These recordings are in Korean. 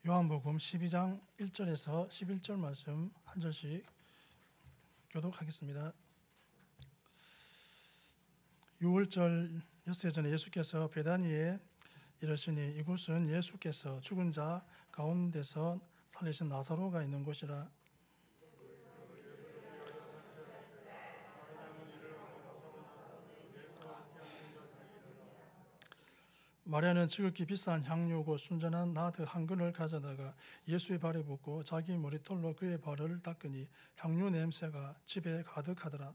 요한복음 12장 1절에서 11절 말씀 한 절씩 교독하겠습니다. 6월절 엿새 전에 예수께서 베다니에 이르시니 이곳은 예수께서 죽은 자 가운데서 살리신 나사로가 있는 곳이라. 마리아는 지극히 비싼 향유 곧 순전한 나드 한 근을 가져다가 예수의 발에 붓고 자기 머리털로 그의 발을 닦으니 향유 냄새가 집에 가득하더라.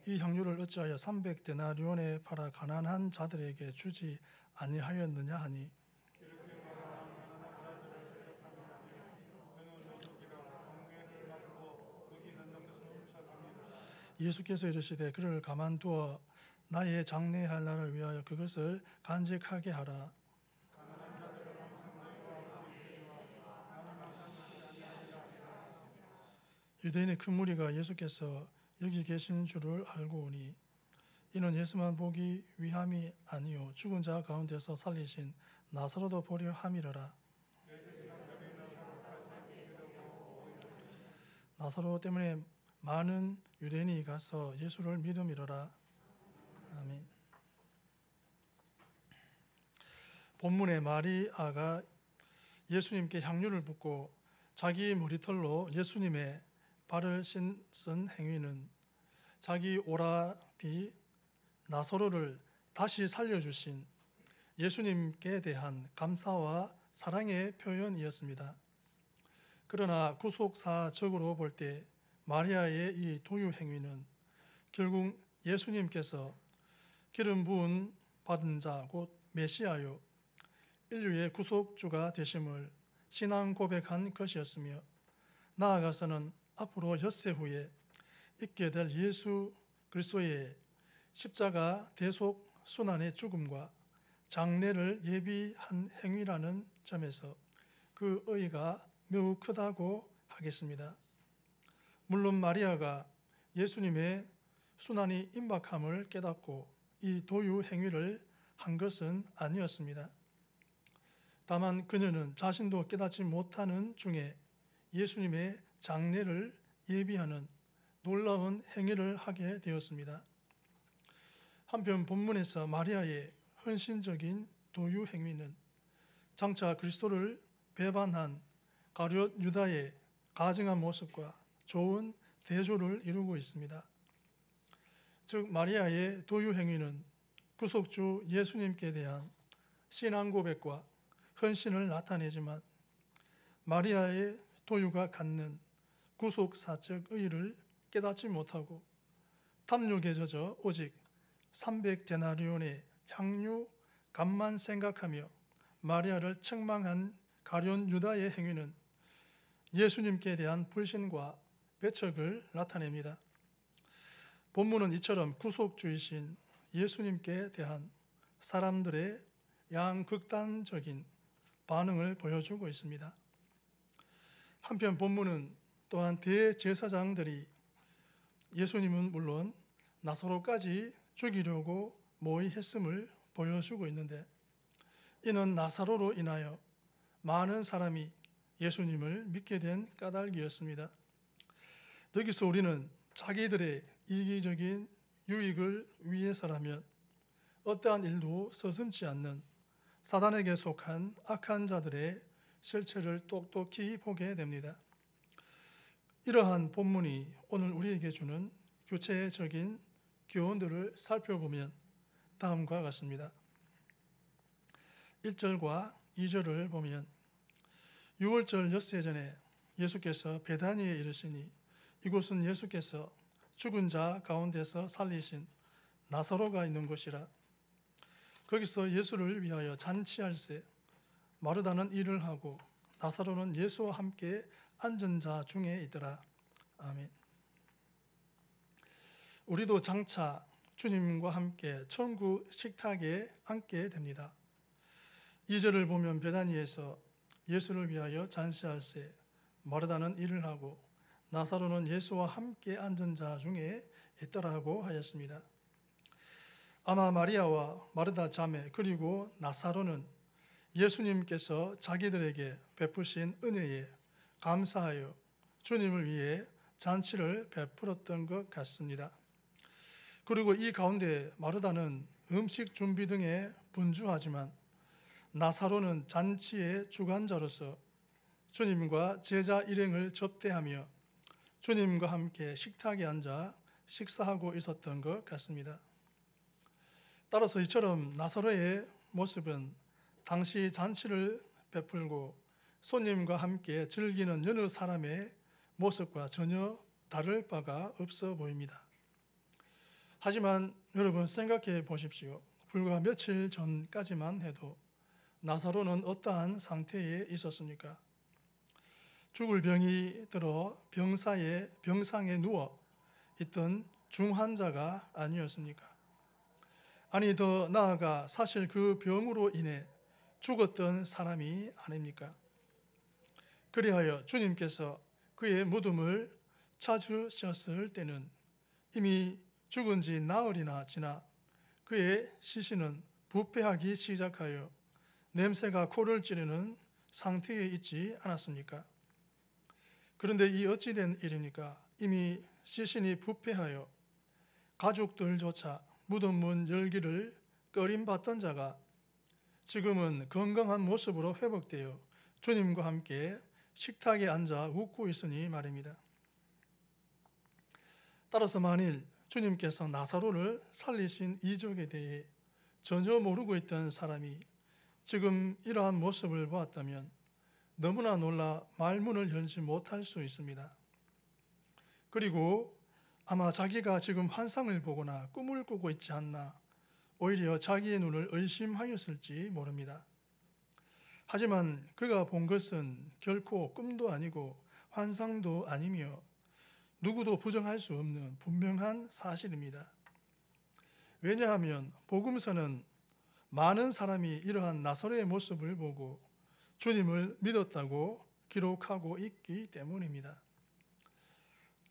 이 향유를 어찌하여 300데나리온에 팔아 가난한 자들에게 주지 아니하였느냐 하니, 예수께서 이르시되 그를 가만두어 나의 장례할 날을 위하여 그것을 간직하게 하라. 유대인의 큰 무리가 예수께서 여기 계신 줄을 알고 오니 이는 예수만 보기 위함이 아니요 죽은 자 가운데서 살리신 나사로도 보려 함이러라. 나사로 때문에 많은 유대인이 가서 예수를 믿음이러라. 아멘. 본문의 마리아가 예수님께 향유를 붓고 자기 머리털로 예수님의 발을 씻은 행위는 자기 오라비 나사로를 다시 살려주신 예수님께 대한 감사와 사랑의 표현이었습니다. 그러나 구속사적으로 볼 때 마리아의 이 도유 행위는 결국 예수님께서 기름 부은 받은 자 곧 메시아요 인류의 구속주가 되심을 신앙 고백한 것이었으며, 나아가서는 앞으로 엿새 후에 있게 될 예수 그리스도의 십자가 대속 순환의 죽음과 장례를 예비한 행위라는 점에서 그 의의가 매우 크다고 하겠습니다. 물론 마리아가 예수님의 순환이 임박함을 깨닫고 이 도유 행위를 한 것은 아니었습니다. 다만 그녀는 자신도 깨닫지 못하는 중에 예수님의 장례를 예비하는 놀라운 행위를 하게 되었습니다. 한편 본문에서 마리아의 헌신적인 도유 행위는 장차 그리스도를 배반한 가룟 유다의 가증한 모습과 좋은 대조를 이루고 있습니다. 즉 마리아의 도유 행위는 구속주 예수님께 대한 신앙 고백과 헌신을 나타내지만, 마리아의 도유가 갖는 구속사적 의의를 깨닫지 못하고 탐욕에 젖어 오직 300데나리온의 향유 값만 생각하며 마리아를 책망한 가룟 유다의 행위는 예수님께 대한 불신과 배척을 나타냅니다. 본문은 이처럼 구속주이신 예수님께 대한 사람들의 양극단적인 반응을 보여주고 있습니다. 한편 본문은 또한 대제사장들이 예수님은 물론 나사로까지 죽이려고 모의했음을 보여주고 있는데, 이는 나사로로 인하여 많은 사람이 예수님을 믿게 된 까닭이었습니다. 여기서 우리는 자기들의 이기적인 유익을 위해서라면 어떠한 일도 서슴지 않는 사단에게 속한 악한 자들의 실체를 똑똑히 보게 됩니다. 이러한 본문이 오늘 우리에게 주는 구체적인 교훈들을 살펴보면 다음과 같습니다. 1절과 2절을 보면, 6월절 엿새 전에 예수께서 베다니에 이르시니 이곳은 예수께서 죽은 자 가운데서 살리신 나사로가 있는 곳이라. 거기서 예수를 위하여 잔치할세 마르다는 일을 하고 나사로는 예수와 함께 앉은 자 중에 있더라. 아멘. 우리도 장차 주님과 함께 천국 식탁에 앉게 됩니다. 2절을 보면 베다니에서 예수를 위하여 잔치할세 마르다는 일을 하고 나사로는 예수와 함께 앉은 자 중에 있더라고 하였습니다. 아마 마리아와 마르다 자매 그리고 나사로는 예수님께서 자기들에게 베푸신 은혜에 감사하여 주님을 위해 잔치를 베풀었던 것 같습니다. 그리고 이 가운데 마르다는 음식 준비 등에 분주하지만 나사로는 잔치의 주관자로서 주님과 제자 일행을 접대하며 주님과 함께 식탁에 앉아 식사하고 있었던 것 같습니다. 따라서 이처럼 나사로의 모습은 당시 잔치를 베풀고 손님과 함께 즐기는 여느 사람의 모습과 전혀 다를 바가 없어 보입니다. 하지만 여러분 생각해 보십시오. 불과 며칠 전까지만 해도 나사로는 어떠한 상태에 있었습니까? 죽을 병이 들어 병상에 누워 있던 중환자가 아니었습니까? 아니 더 나아가 사실 그 병으로 인해 죽었던 사람이 아닙니까? 그리하여 주님께서 그의 무덤을 찾으셨을 때는 이미 죽은 지 나흘이나 지나 그의 시신은 부패하기 시작하여 냄새가 코를 찌르는 상태에 있지 않았습니까? 그런데 이 어찌된 일입니까? 이미 시신이 부패하여 가족들조차 무덤 문 열기를 꺼림받던 자가 지금은 건강한 모습으로 회복되어 주님과 함께 식탁에 앉아 웃고 있으니 말입니다. 따라서 만일 주님께서 나사로를 살리신 이적에 대해 전혀 모르고 있던 사람이 지금 이러한 모습을 보았다면 너무나 놀라 말문을 열지 못할 수 있습니다. 그리고 아마 자기가 지금 환상을 보거나 꿈을 꾸고 있지 않나 오히려 자기의 눈을 의심하였을지 모릅니다. 하지만 그가 본 것은 결코 꿈도 아니고 환상도 아니며 누구도 부정할 수 없는 분명한 사실입니다. 왜냐하면 복음서는 많은 사람이 이러한 나사로의 모습을 보고 주님을 믿었다고 기록하고 있기 때문입니다.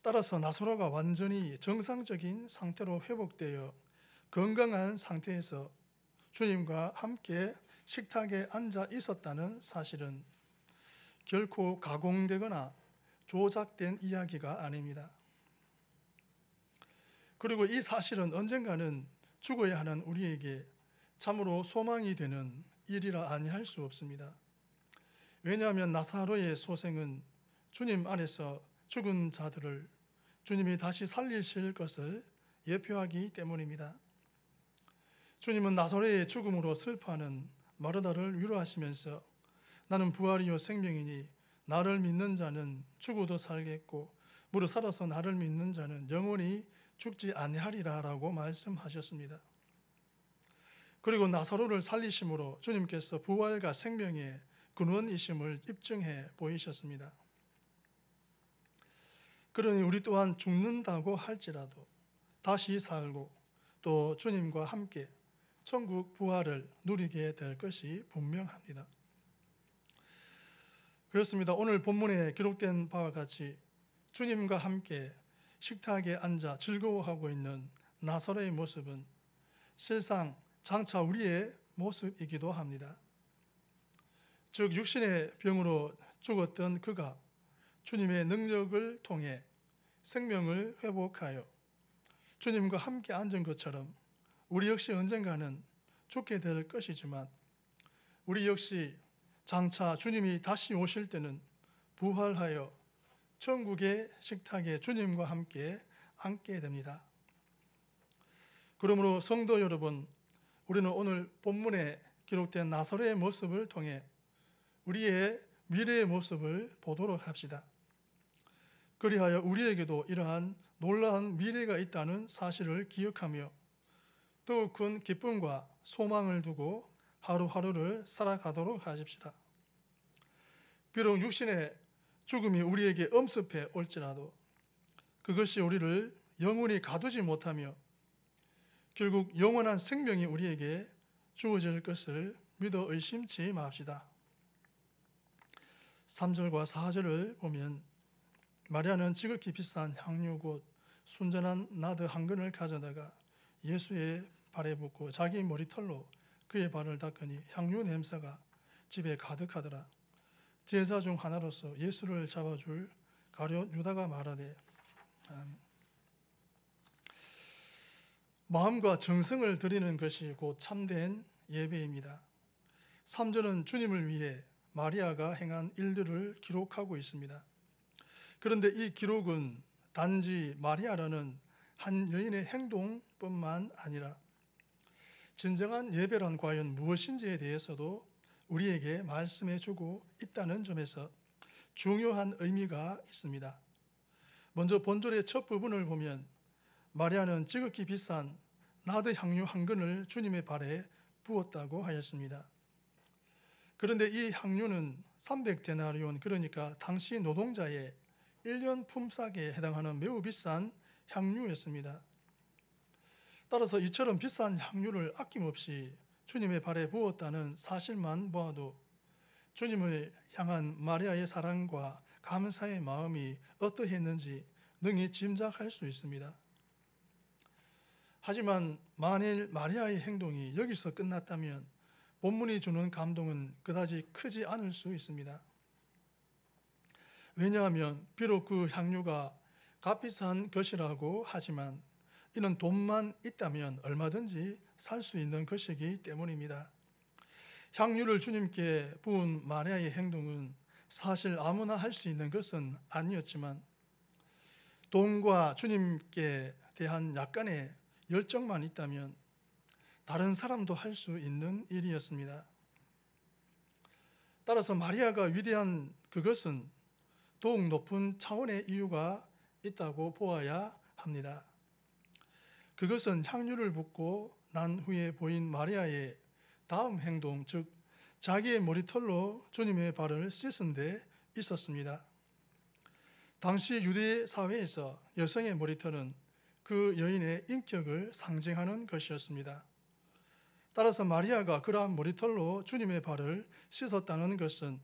따라서 나사로가 완전히 정상적인 상태로 회복되어 건강한 상태에서 주님과 함께 식탁에 앉아 있었다는 사실은 결코 가공되거나 조작된 이야기가 아닙니다. 그리고 이 사실은 언젠가는 죽어야 하는 우리에게 참으로 소망이 되는 일이라 아니할 수 없습니다. 왜냐하면 나사로의 소생은 주님 안에서 죽은 자들을 주님이 다시 살리실 것을 예표하기 때문입니다. 주님은 나사로의 죽음으로 슬퍼하는 마르다를 위로하시면서 나는 부활이요 생명이니 나를 믿는 자는 죽어도 살겠고 무릇 살아서 나를 믿는 자는 영원히 죽지 아니하리라 라고 말씀하셨습니다. 그리고 나사로를 살리심으로 주님께서 부활과 생명의 근원이심을 입증해 보이셨습니다. 그러니 우리 또한 죽는다고 할지라도 다시 살고 또 주님과 함께 천국 부활을 누리게 될 것이 분명합니다. 그렇습니다. 오늘 본문에 기록된 바와 같이 주님과 함께 식탁에 앉아 즐거워하고 있는 나사로의 모습은 실상 장차 우리의 모습이기도 합니다. 즉 육신의 병으로 죽었던 그가 주님의 능력을 통해 생명을 회복하여 주님과 함께 앉은 것처럼 우리 역시 언젠가는 죽게 될 것이지만 우리 역시 장차 주님이 다시 오실 때는 부활하여 천국의 식탁에 주님과 함께 앉게 됩니다. 그러므로 성도 여러분, 우리는 오늘 본문에 기록된 나사로의 모습을 통해 우리의 미래의 모습을 보도록 합시다. 그리하여 우리에게도 이러한 놀라운 미래가 있다는 사실을 기억하며 더욱 큰 기쁨과 소망을 두고 하루하루를 살아가도록 하십시다. 비록 육신의 죽음이 우리에게 엄습해 올지라도 그것이 우리를 영원히 가두지 못하며 결국 영원한 생명이 우리에게 주어질 것을 믿어 의심치 맙시다. 3절과 4절을 보면 마리아는 지극히 비싼 향유 곧 순전한 나드 한 근을 가져다가 예수의 발에 붓고 자기 머리털로 그의 발을 닦으니 향유 냄새가 집에 가득하더라. 제자 중 하나로서 예수를 잡아줄 가룟 유다가 말하되 마음과 정성을 드리는 것이 곧 참된 예배입니다. 3절은 주님을 위해 마리아가 행한 일들을 기록하고 있습니다. 그런데 이 기록은 단지 마리아라는 한 여인의 행동뿐만 아니라 진정한 예배란 과연 무엇인지에 대해서도 우리에게 말씀해 주고 있다는 점에서 중요한 의미가 있습니다. 먼저 본절의 첫 부분을 보면 마리아는 지극히 비싼 나드 향유 한 근을 주님의 발에 부었다고 하였습니다. 그런데 이 향유는 300데나리온, 그러니까 당시 노동자의 1년 품삯에 해당하는 매우 비싼 향유였습니다. 따라서 이처럼 비싼 향유를 아낌없이 주님의 발에 부었다는 사실만 보아도 주님을 향한 마리아의 사랑과 감사의 마음이 어떠했는지 능히 짐작할 수 있습니다. 하지만 만일 마리아의 행동이 여기서 끝났다면 본문이 주는 감동은 그다지 크지 않을 수 있습니다. 왜냐하면 비록 그 향유가 값비싼 것이라고 하지만 이는 돈만 있다면 얼마든지 살 수 있는 것이기 때문입니다. 향유를 주님께 부은 마리아의 행동은 사실 아무나 할 수 있는 것은 아니었지만 돈과 주님께 대한 약간의 열정만 있다면 다른 사람도 할 수 있는 일이었습니다. 따라서 마리아가 위대한 그것은 더욱 높은 차원의 이유가 있다고 보아야 합니다. 그것은 향유를 붓고 난 후에 보인 마리아의 다음 행동, 즉 자기의 머리털로 주님의 발을 씻은 데 있었습니다. 당시 유대 사회에서 여성의 머리털은 그 여인의 인격을 상징하는 것이었습니다. 따라서 마리아가 그러한 머리털로 주님의 발을 씻었다는 것은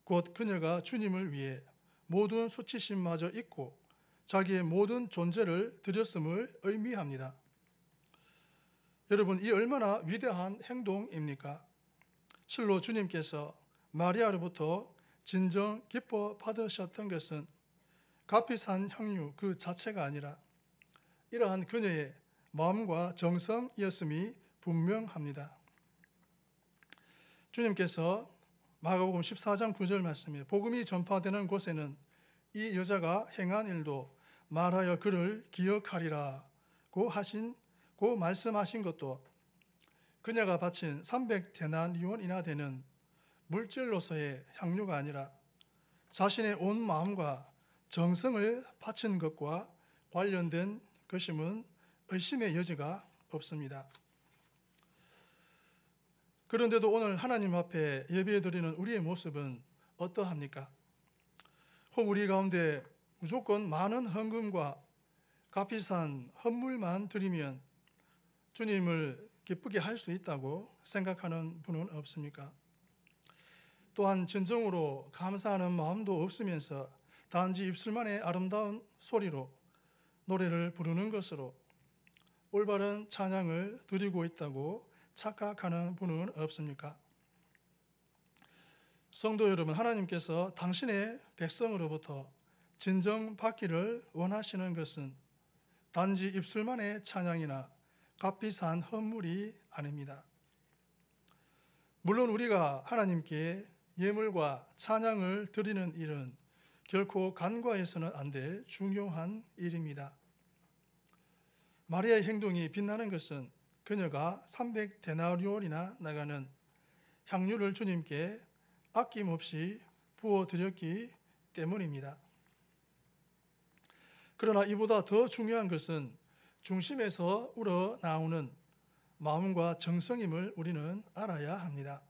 곧 그녀가 주님을 위해 모든 수치심마저 잊고 자기의 모든 존재를 드렸음을 의미합니다. 여러분, 이 얼마나 위대한 행동입니까? 실로 주님께서 마리아로부터 진정 기뻐 받으셨던 것은 값비싼 향유 그 자체가 아니라 이러한 그녀의 마음과 정성이었음이 분명합니다. 주님께서 마가복음 14장 9절 말씀에 복음이 전파되는 곳에는 이 여자가 행한 일도 말하여 그를 기억하리라고 말씀하신 것도 그녀가 바친 300데나리온이나 되는 물질로서의 향유가 아니라 자신의 온 마음과 정성을 바친 것과 관련된 것임은 의심의 여지가 없습니다. 그런데도 오늘 하나님 앞에 예배드리는 우리의 모습은 어떠합니까? 혹 우리 가운데 무조건 많은 헌금과 값비싼 헌물만 드리면 주님을 기쁘게 할 수 있다고 생각하는 분은 없습니까? 또한 진정으로 감사하는 마음도 없으면서 단지 입술만의 아름다운 소리로 노래를 부르는 것으로 올바른 찬양을 드리고 있다고 착각하는 분은 없습니까? 성도 여러분, 하나님께서 당신의 백성으로부터 진정받기를 원하시는 것은 단지 입술만의 찬양이나 값비싼 헌물이 아닙니다. 물론 우리가 하나님께 예물과 찬양을 드리는 일은 결코 간과해서는 안 될 중요한 일입니다. 마리아의 행동이 빛나는 것은 그녀가 300데나리온이나 나가는 향유를 주님께 아낌없이 부어드렸기 때문입니다. 그러나 이보다 더 중요한 것은 중심에서 우러나오는 마음과 정성임을 우리는 알아야 합니다.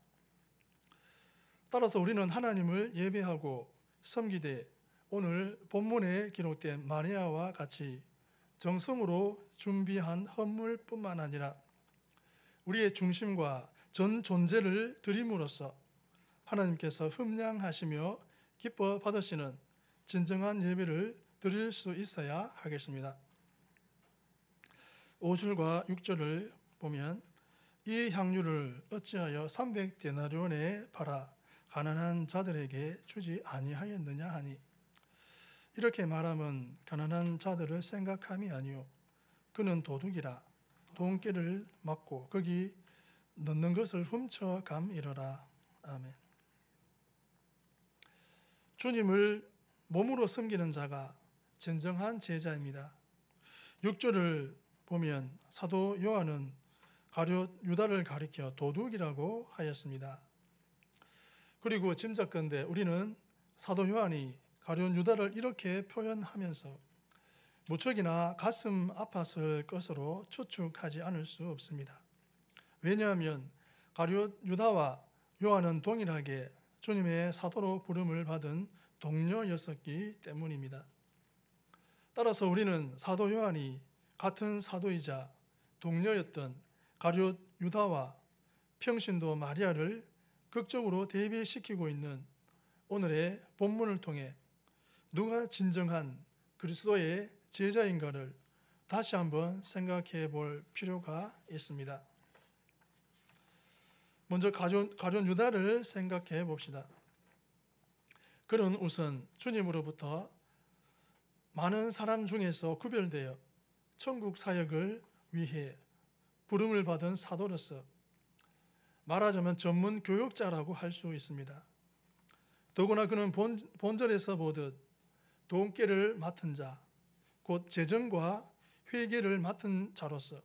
따라서 우리는 하나님을 예배하고 섬기되 오늘 본문에 기록된 마리아와 같이 정성으로 준비한 헌물뿐만 아니라 우리의 중심과 전 존재를 드림으로써 하나님께서 흠량하시며 기뻐 받으시는 진정한 예배를 드릴 수 있어야 하겠습니다. 5절과 6절을 보면 이 향유를 어찌하여 300데나리온에 팔아 가난한 자들에게 주지 아니하였느냐 하니, 이렇게 말하면 가난한 자들을 생각함이 아니요 그는 도둑이라 돈깨를 맞고 거기 넣는 것을 훔쳐 감이러라. 아멘. 주님을 몸으로 섬기는 자가 진정한 제자입니다. 6절을 보면 사도 요한은 가룟 유다를 가리켜 도둑이라고 하였습니다. 그리고 짐작컨대 우리는 사도 요한이 가룟 유다를 이렇게 표현하면서 무척이나 가슴 아팠을 것으로 추측하지 않을 수 없습니다. 왜냐하면 가룟 유다와 요한은 동일하게 주님의 사도로 부름을 받은 동료였었기 때문입니다. 따라서 우리는 사도 요한이 같은 사도이자 동료였던 가룟 유다와 평신도 마리아를 극적으로 대비시키고 있는 오늘의 본문을 통해 누가 진정한 그리스도의 제자인가를 다시 한번 생각해 볼 필요가 있습니다. 먼저 가룟 유다를 생각해 봅시다. 그는 우선 주님으로부터 많은 사람 중에서 구별되어 천국 사역을 위해 부름을 받은 사도로서 말하자면 전문 교역자라고 할 수 있습니다. 더구나 그는 본절에서 보듯 돈깨를 맡은 자, 곧 재정과 회계를 맡은 자로서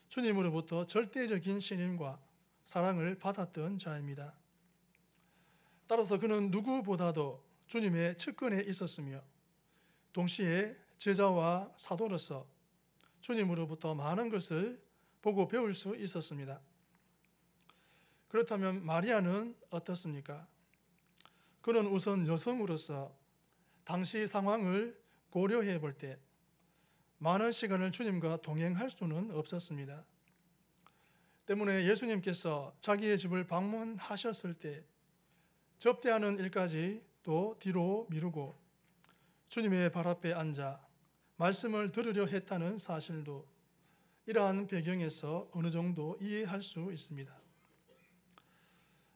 주님으로부터 절대적인 신임과 사랑을 받았던 자입니다. 따라서 그는 누구보다도 주님의 측근에 있었으며 동시에 제자와 사도로서 주님으로부터 많은 것을 보고 배울 수 있었습니다. 그렇다면 마리아는 어떻습니까? 그는 우선 여성으로서 당시 상황을 고려해 볼 때 많은 시간을 주님과 동행할 수는 없었습니다. 때문에 예수님께서 자기의 집을 방문하셨을 때 접대하는 일까지 또 뒤로 미루고 주님의 발 앞에 앉아 말씀을 들으려 했다는 사실도 이러한 배경에서 어느 정도 이해할 수 있습니다.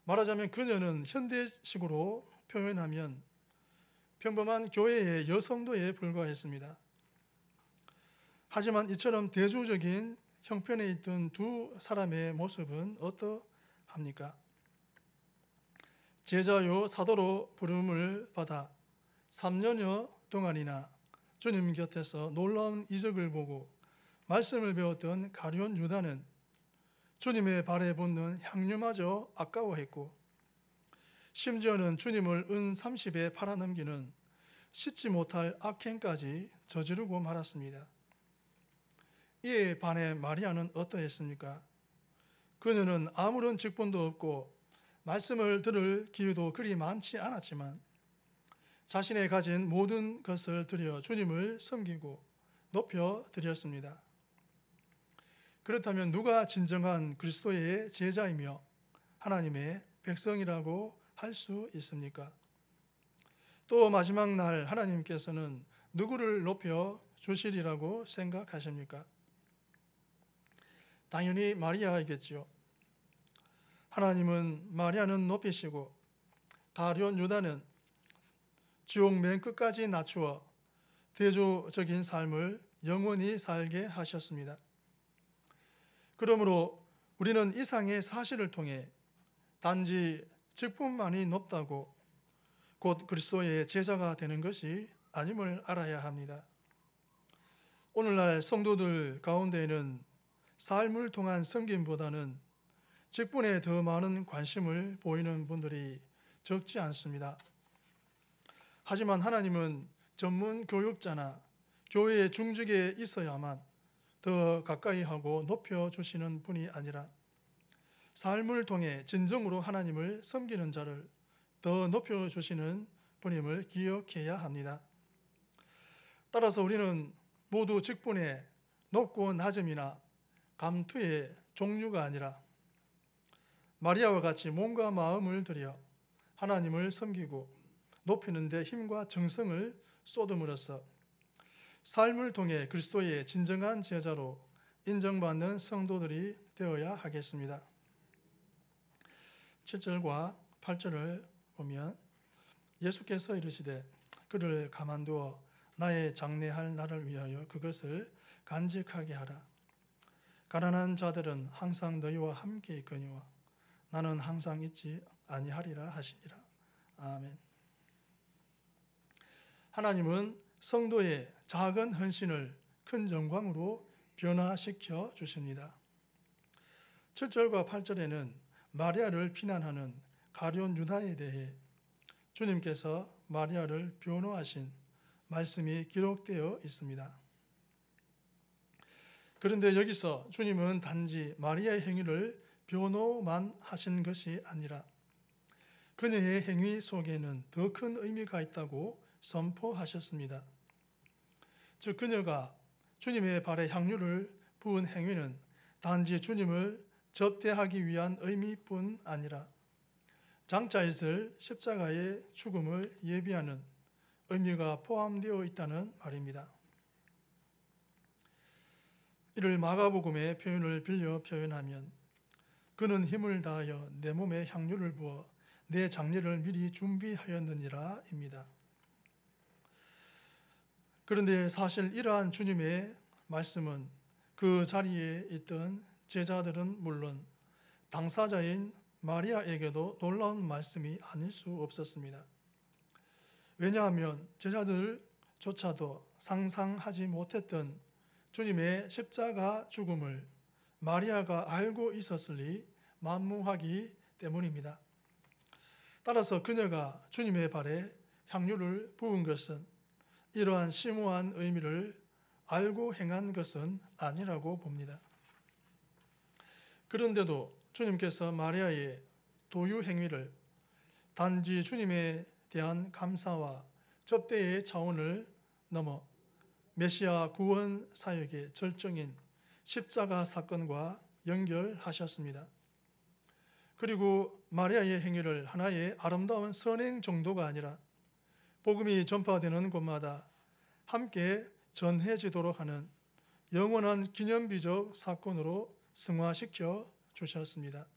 말하자면 그녀는 현대식으로 표현하면 평범한 교회의 여성도에 불과했습니다. 하지만 이처럼 대조적인 형편에 있던 두 사람의 모습은 어떠합니까? 제자요 사도로 부름을 받아 3년여 동안이나 주님 곁에서 놀라운 이적을 보고 말씀을 배웠던 가룟 유다는 주님의 발에 붓는 향유마저 아까워했고 심지어는 주님을 은 30에 팔아넘기는 씻지 못할 악행까지 저지르고 말았습니다. 이에 반해 마리아는 어떠했습니까? 그녀는 아무런 직분도 없고 말씀을 들을 기회도 그리 많지 않았지만 자신의 가진 모든 것을 들여 주님을 섬기고 높여 드렸습니다. 그렇다면 누가 진정한 그리스도의 제자이며 하나님의 백성이라고 할 수 있습니까? 또 마지막 날 하나님께서는 누구를 높여 주시리라고 생각하십니까? 당연히 마리아이겠죠. 하나님은 마리아는 높이시고 가룟 유다는 지옥 맨 끝까지 낮추어 대조적인 삶을 영원히 살게 하셨습니다. 그러므로 우리는 이상의 사실을 통해 단지 직분만이 높다고 곧 그리스도의 제자가 되는 것이 아님을 알아야 합니다. 오늘날 성도들 가운데에는 삶을 통한 섬김보다는 직분에 더 많은 관심을 보이는 분들이 적지 않습니다. 하지만 하나님은 전문 교육자나 교회의 중직에 있어야만 더 가까이 하고 높여주시는 분이 아니라 삶을 통해 진정으로 하나님을 섬기는 자를 더 높여주시는 분임을 기억해야 합니다. 따라서 우리는 모두 직분의 높고 낮음이나 감투의 종류가 아니라 마리아와 같이 몸과 마음을 들여 하나님을 섬기고 높이는 데 힘과 정성을 쏟음으로써 삶을 통해 그리스도의 진정한 제자로 인정받는 성도들이 되어야 하겠습니다. 7절과 8절을 보면 예수께서 이르시되 그를 가만두어 나의 장래할 날을 위하여 그것을 간직하게 하라. 가난한 자들은 항상 너희와 함께 있거니와 나는 항상 있지 아니하리라 하시니라. 아멘. 하나님은 성도의 작은 헌신을 큰 영광으로 변화시켜 주십니다. 7절과 8절에는 마리아를 비난하는 가룟 유다에 대해 주님께서 마리아를 변호하신 말씀이 기록되어 있습니다. 그런데 여기서 주님은 단지 마리아의 행위를 변호만 하신 것이 아니라 그녀의 행위 속에는 더 큰 의미가 있다고 선포하셨습니다. 즉 그녀가 주님의 발에 향유를 부은 행위는 단지 주님을 접대하기 위한 의미뿐 아니라 장차 있을 십자가의 죽음을 예비하는 의미가 포함되어 있다는 말입니다. 이를 마가복음의 표현을 빌려 표현하면 그는 힘을 다하여 내 몸에 향유를 부어 내 장례를 미리 준비하였느니라 입니다. 그런데 사실 이러한 주님의 말씀은 그 자리에 있던 제자들은 물론 당사자인 마리아에게도 놀라운 말씀이 아닐 수 없었습니다. 왜냐하면 제자들조차도 상상하지 못했던 주님의 십자가 죽음을 마리아가 알고 있었으니 만무하기 때문입니다. 따라서 그녀가 주님의 발에 향유를 부은 것은 이러한 심오한 의미를 알고 행한 것은 아니라고 봅니다. 그런데도 주님께서 마리아의 도유 행위를 단지 주님에 대한 감사와 접대의 차원을 넘어 메시아 구원 사역의 절정인 십자가 사건과 연결하셨습니다. 그리고 마리아의 행위를 하나의 아름다운 선행 정도가 아니라 복음이 전파되는 곳마다 함께 전해지도록 하는 영원한 기념비적 사건으로 승화시켜 주셨습니다.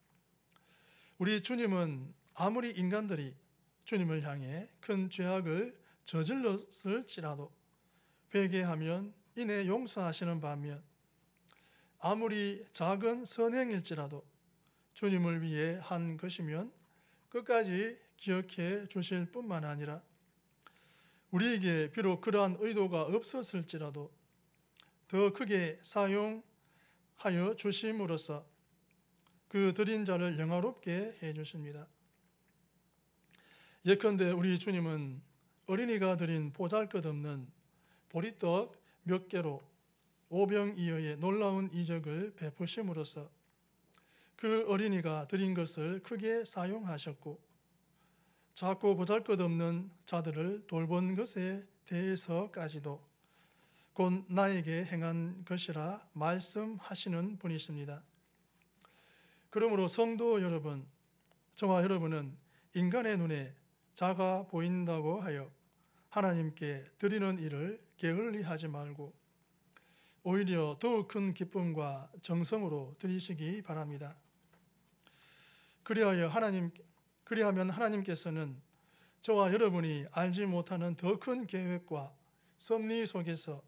우리 주님은 아무리 인간들이 주님을 향해 큰 죄악을 저질렀을지라도 회개하면 이내 용서하시는 반면 아무리 작은 선행일지라도 주님을 위해 한 것이면 끝까지 기억해 주실 뿐만 아니라 우리에게 비록 그러한 의도가 없었을지라도 더 크게 사용하여 주심으로써 그 드린 자를 영화롭게 해 주십니다. 예컨대 우리 주님은 어린이가 드린 보잘것없는 보리떡 몇 개로 오병이어의 놀라운 이적을 베푸심으로써 그 어린이가 드린 것을 크게 사용하셨고 작고 보잘것없는 자들을 돌본 것에 대해서까지도 곧 나에게 행한 것이라 말씀하시는 분이십니다. 그러므로 성도 여러분, 저와 여러분은 인간의 눈에 작아 보인다고 하여 하나님께 드리는 일을 게을리하지 말고 오히려 더욱 큰 기쁨과 정성으로 드리시기 바랍니다. 그리하면 하나님께서는 저와 여러분이 알지 못하는 더 큰 계획과 섭리 속에서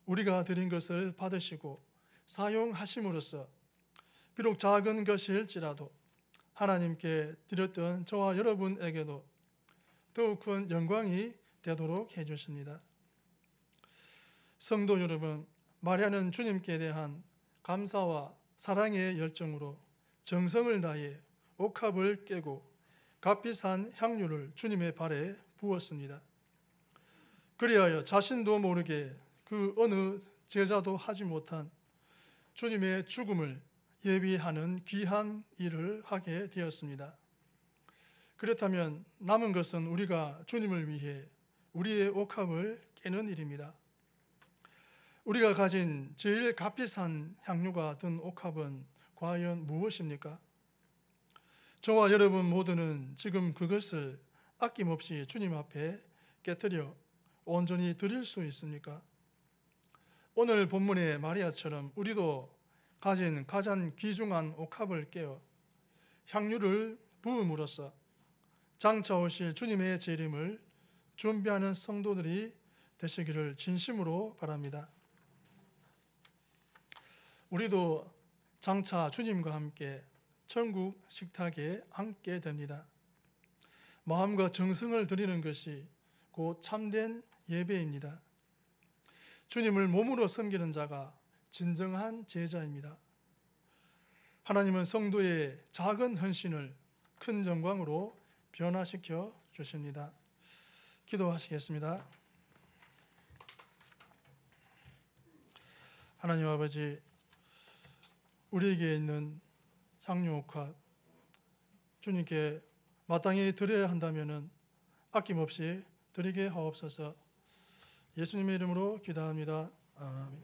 우리가 드린 것을 받으시고 사용하심으로써 비록 작은 것일지라도 하나님께 드렸던 저와 여러분에게도 더욱 큰 영광이 되도록 해주십니다. 성도 여러분, 마리아는 주님께 대한 감사와 사랑의 열정으로 정성을 다해 옥합을 깨고 값비싼 향유를 주님의 발에 부었습니다. 그리하여 자신도 모르게 그 어느 제자도 하지 못한 주님의 죽음을 예비하는 귀한 일을 하게 되었습니다. 그렇다면 남은 것은 우리가 주님을 위해 우리의 옥합을 깨는 일입니다. 우리가 가진 제일 값비싼 향유가 든 옥합은 과연 무엇입니까? 저와 여러분 모두는 지금 그것을 아낌없이 주님 앞에 깨뜨려 온전히 드릴 수 있습니까? 오늘 본문의 마리아처럼 우리도 가진 가장 귀중한 옥합을 깨어 향유를 부음으로써 장차 오실 주님의 재림을 준비하는 성도들이 되시기를 진심으로 바랍니다. 우리도 장차 주님과 함께 천국 식탁에 앉게 됩니다. 마음과 정성을 드리는 것이 곧 참된 예배입니다. 주님을 몸으로 섬기는 자가 진정한 제자입니다. 하나님은 성도의 작은 헌신을 큰 영광으로 변화시켜 주십니다. 기도하시겠습니다. 하나님 아버지, 우리에게 있는 향유옥합 주님께 마땅히 드려야 한다면 아낌없이 드리게 하옵소서. 예수님의 이름으로 기도합니다. 아멘.